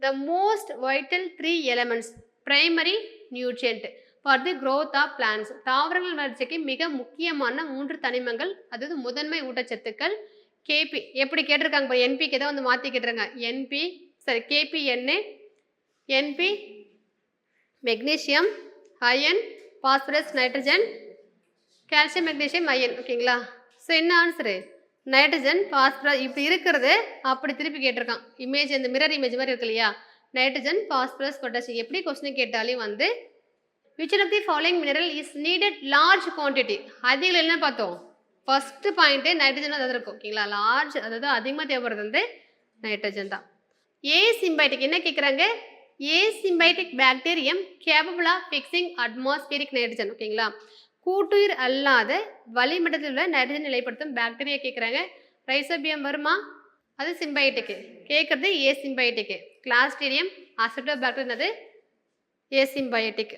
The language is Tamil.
the most vital 3 elements primary nutrient for the growth of plants. தாவரங்கள் வளர்ச்சிக்கு மிக முக்கியமான 3 தனிமங்கள், அதாவது முதன்மை ஊட்டச்சத்துக்கள். கேபி எப்படி கேட்டிருக்காங்க பாரு, என்பிக்கு ஏதோ வந்து மாற்றி கேட்டுருங்க. என்பி சரி கேபி என்ன, NP magnesium, iron, phosphorus, nitrogen, calcium, magnesium, iron. ஓகேங்களா? ஸோ என்ன ஆன்சரு? Nitrogen, phosphorus. இப்போ இருக்கிறது அப்படி திருப்பி கேட்டிருக்கான். இமேஜ் இந்த மிரர் இமேஜ் மாதிரி இருக்கு இல்லையா? Nitrogen, phosphorus, potassium. எப்படி கொஸ்டின் கேட்டாலும் வந்து which of the following mineral is needed large quantity? அதில் என்ன பார்த்தோம்? ஃபர்ஸ்ட் பாயிண்ட்டு நைட்ரஜன் தான் இருக்கும். ஓகேங்களா? லார்ஜ், அதாவது அதிகமாக தேவைப்படுறது வந்து நைட்ரஜன் தான். ஏ சிம்பைட்டிக் என்ன கேட்குறாங்க? Asymbiotic bacterium capable of fixing atmospheric nitrogen. ஓகேங்களா? கூட்டுயிர் அல்லாத வளிமண்டலத்தில் உள்ள நைட்ரஜன் நிலைப்படுத்தும் பாக்டீரியா கேட்குறாங்க. ரைசோபியம் வருமா? அது சிம்பைட்டிக்கு கேட்குறது ஏ சிம்பைட்டிக்கு. கிளாஸ்டீரியம், அசிட்டோபாக்டீரியம் அது ஏ சிம்பைட்டிக்.